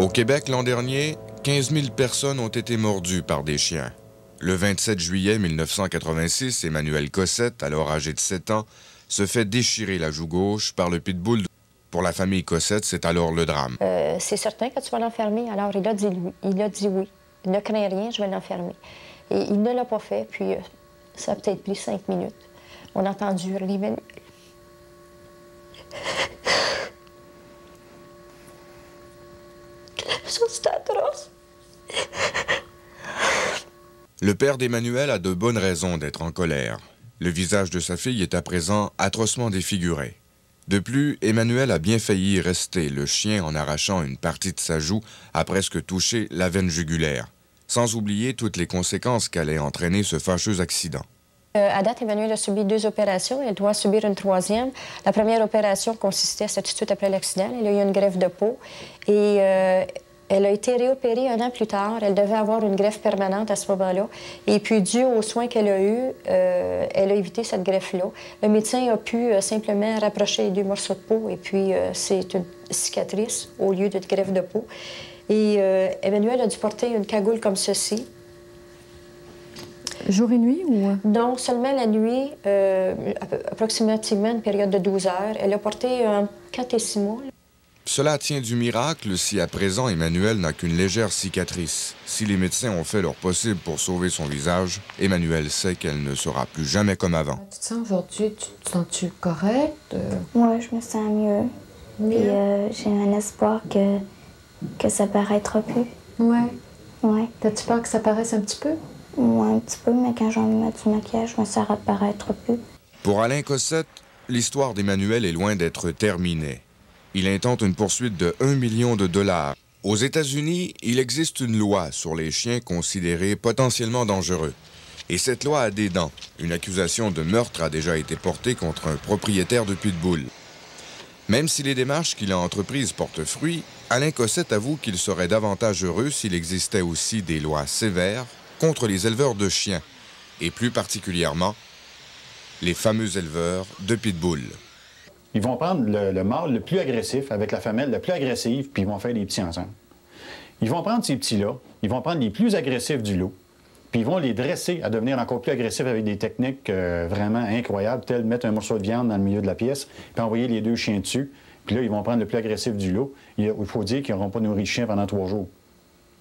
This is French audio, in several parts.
Au Québec, l'an dernier, 15 000 personnes ont été mordues par des chiens. Le 27 juillet 1986, Emmanuel Cossette, alors âgé de 7 ans, se fait déchirer la joue gauche par le pitbull. Pour la famille Cossette, c'est alors le drame. C'est certain que tu vas l'enfermer. Alors, il a dit oui. Ne crains rien, je vais l'enfermer. Et il ne l'a pas fait, puis ça a peut-être pris 5 minutes. On a entendu hurler Emmanuel. C'était atroce. Le père d'Emmanuel a de bonnes raisons d'être en colère. Le visage de sa fille est à présent atrocement défiguré. De plus, Emmanuel a bien failli rester le chien en arrachant une partie de sa joue a presque touché la veine jugulaire, sans oublier toutes les conséquences qu'allait entraîner ce fâcheux accident. À date, Emmanuel a subi 2 opérations. Elle doit subir une 3e. La première opération consistait, c'était tout de suite après l'accident. Elle a eu une greffe de peau et elle a été réopérée 1 an plus tard. Elle devait avoir une greffe permanente à ce moment-là. Et puis, dû aux soins qu'elle a eus, elle a évité cette greffe-là. Le médecin a pu simplement rapprocher les 2 morceaux de peau et puis c'est une cicatrice au lieu d'une greffe de peau. Et Emmanuel a dû porter une cagoule comme ceci. Jour et nuit ou...? Non, seulement la nuit, approximativement une période de 12 heures. Elle a porté 4 et 6 mois. Cela tient du miracle si à présent Emmanuel n'a qu'une légère cicatrice. Si les médecins ont fait leur possible pour sauver son visage, Emmanuel sait qu'elle ne sera plus jamais comme avant. Tu te sens aujourd'hui, tu te sens-tu correct? Moi, je me sens mieux. Puis j'ai un espoir que ça paraîtra plus. Ouais. Ouais. T'as-tu peur que ça paraisse un petit peu? Moi, un petit peu, mais quand j'ai envie de mettre du maquillage, ça ne paraîtra plus. Pour Alain Cossette, l'histoire d'Emmanuel est loin d'être terminée. Il intente une poursuite de 1 million de dollars. Aux États-Unis, il existe une loi sur les chiens considérés potentiellement dangereux. Et cette loi a des dents. Une accusation de meurtre a déjà été portée contre un propriétaire de pitbull. Même si les démarches qu'il a entreprises portent fruit, Alain Cossette avoue qu'il serait davantage heureux s'il existait aussi des lois sévères contre les éleveurs de chiens, et plus particulièrement les fameux éleveurs de pitbull. Ils vont prendre le mâle le plus agressif avec la femelle la plus agressive, puis ils vont faire des petits ensemble. Ils vont prendre ces petits-là, ils vont prendre les plus agressifs du lot, puis ils vont les dresser à devenir encore plus agressifs avec des techniques vraiment incroyables, telles mettre un morceau de viande dans le milieu de la pièce, puis envoyer les 2 chiens dessus, puis là, ils vont prendre le plus agressif du lot. Il faut dire qu'ils n'auront pas nourri le chien pendant 3 jours,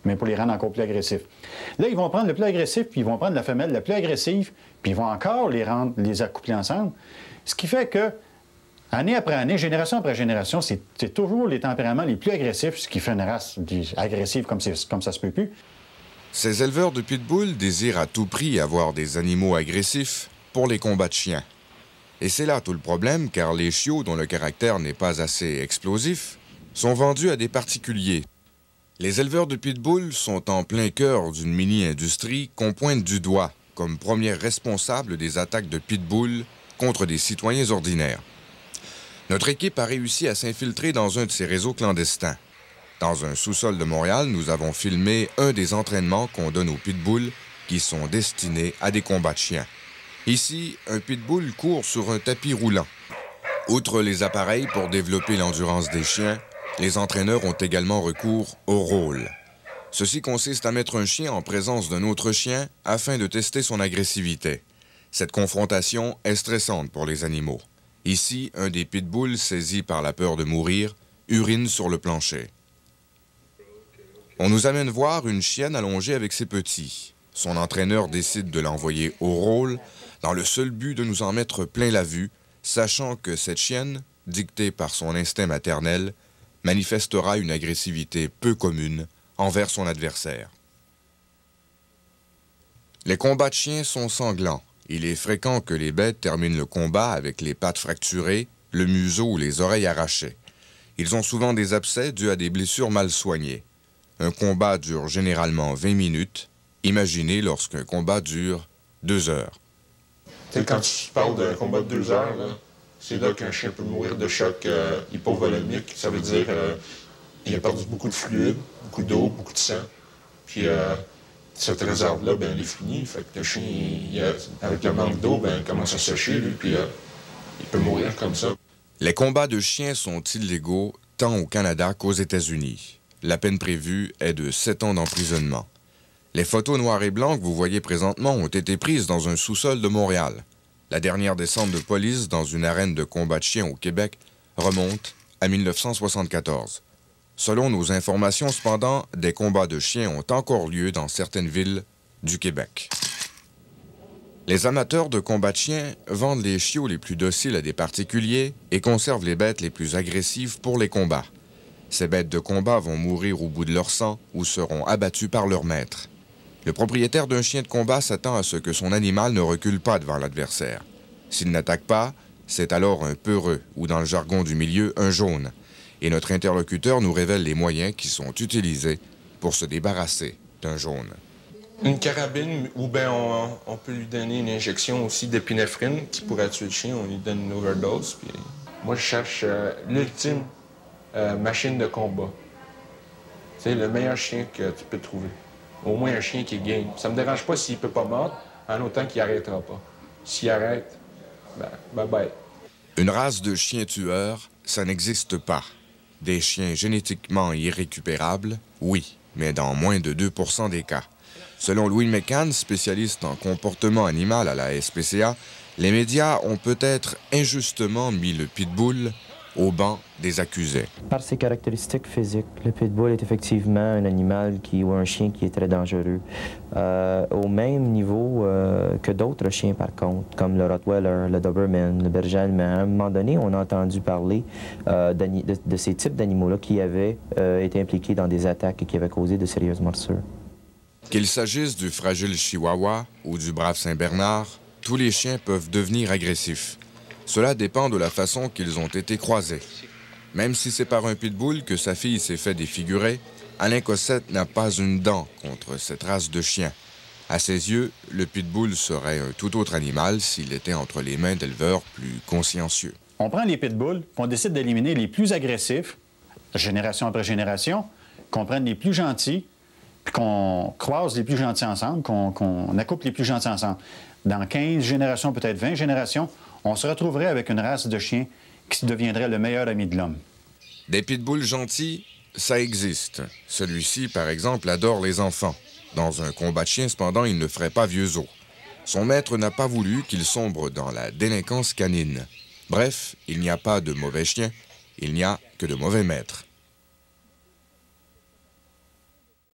mais pour les rendre encore plus agressifs. Là, ils vont prendre le plus agressif, puis ils vont prendre la femelle la plus agressive, puis ils vont encore les accoupler ensemble. Ce qui fait que, année après année, génération après génération, c'est toujours les tempéraments les plus agressifs, ce qui fait une race agressive comme ça se peut plus. Ces éleveurs de pitbull désirent à tout prix avoir des animaux agressifs pour les combats de chiens. Et c'est là tout le problème, car les chiots dont le caractère n'est pas assez explosif sont vendus à des particuliers. Les éleveurs de pitbull sont en plein cœur d'une mini-industrie qu'on pointe du doigt comme première responsable des attaques de pitbull contre des citoyens ordinaires. Notre équipe a réussi à s'infiltrer dans un de ces réseaux clandestins. Dans un sous-sol de Montréal, nous avons filmé un des entraînements qu'on donne aux pitbulls qui sont destinés à des combats de chiens. Ici, un pitbull court sur un tapis roulant. Outre les appareils pour développer l'endurance des chiens, les entraîneurs ont également recours au rôle. Ceci consiste à mettre un chien en présence d'un autre chien afin de tester son agressivité. Cette confrontation est stressante pour les animaux. Ici, un des pitbulls, saisi par la peur de mourir, urine sur le plancher. On nous amène voir une chienne allongée avec ses petits. Son entraîneur décide de l'envoyer au rôle dans le seul but de nous en mettre plein la vue, sachant que cette chienne, dictée par son instinct maternel, manifestera une agressivité peu commune envers son adversaire. Les combats de chiens sont sanglants. Il est fréquent que les bêtes terminent le combat avec les pattes fracturées, le museau ou les oreilles arrachées. Ils ont souvent des abcès dus à des blessures mal soignées. Un combat dure généralement 20 minutes. Imaginez lorsqu'un combat dure 2 heures. Quand tu parles d'un combat de 2 heures, c'est là qu'un chien peut mourir de choc hypovolemique. Ça veut dire qu'il a perdu beaucoup de fluide, beaucoup d'eau, beaucoup de sang. Puis cette réserve-là, elle est finie. Fait que le chien, avec le manque d'eau, il commence à sécher, lui, puis il peut mourir comme ça. Les combats de chiens sont illégaux tant au Canada qu'aux États-Unis. La peine prévue est de 7 ans d'emprisonnement. Les photos noires et blancs que vous voyez présentement ont été prises dans un sous-sol de Montréal. La dernière descente de police dans une arène de combat de chiens au Québec remonte à 1974. Selon nos informations, cependant, des combats de chiens ont encore lieu dans certaines villes du Québec. Les amateurs de combats de chiens vendent les chiots les plus dociles à des particuliers et conservent les bêtes les plus agressives pour les combats. Ces bêtes de combat vont mourir au bout de leur sang ou seront abattues par leur maître. Le propriétaire d'un chien de combat s'attend à ce que son animal ne recule pas devant l'adversaire. S'il n'attaque pas, c'est alors un peureux, ou dans le jargon du milieu, un jaune. Et notre interlocuteur nous révèle les moyens qui sont utilisés pour se débarrasser d'un jaune. Une carabine, ou bien on peut lui donner une injection aussi d'épinéphrine qui pourrait tuer le chien. On lui donne une overdose. Puis... Moi, je cherche l'ultime machine de combat. C'est le meilleur chien que tu peux trouver. Au moins un chien qui est game. Ça me dérange pas s'il peut pas mordre, en autant qu'il arrêtera pas. S'il arrête, ben, bye-bye. Une race de chiens tueurs, ça n'existe pas. Des chiens génétiquement irrécupérables, oui, mais dans moins de 2% des cas. Selon Louis McCann, spécialiste en comportement animal à la SPCA, les médias ont peut-être injustement mis le pitbull au banc des accusés. Par ses caractéristiques physiques, le pitbull est effectivement un animal ou un chien qui est très dangereux. Au même niveau que d'autres chiens, par contre, comme le Rottweiler, le Doberman, le berger allemand. À un moment donné, on a entendu parler de ces types d'animaux-là qui avaient été impliqués dans des attaques et qui avaient causé de sérieuses morsures. Qu'il s'agisse du fragile Chihuahua ou du brave Saint-Bernard, tous les chiens peuvent devenir agressifs. Cela dépend de la façon qu'ils ont été croisés. Même si c'est par un pitbull que sa fille s'est fait défigurer, Alain Cossette n'a pas une dent contre cette race de chien. À ses yeux, le pitbull serait un tout autre animal s'il était entre les mains d'éleveurs plus consciencieux. On prend les pitbulls, on décide d'éliminer les plus agressifs, génération après génération, qu'on prenne les plus gentils, puis qu'on croise les plus gentils ensemble, qu'on accouple les plus gentils ensemble. Dans 15 générations, peut-être 20 générations, on se retrouverait avec une race de chiens qui deviendrait le meilleur ami de l'homme. Des pitbulls gentils, ça existe. Celui-ci, par exemple, adore les enfants. Dans un combat de chiens, cependant, il ne ferait pas vieux os. Son maître n'a pas voulu qu'il sombre dans la délinquance canine. Bref, il n'y a pas de mauvais chiens, il n'y a que de mauvais maîtres.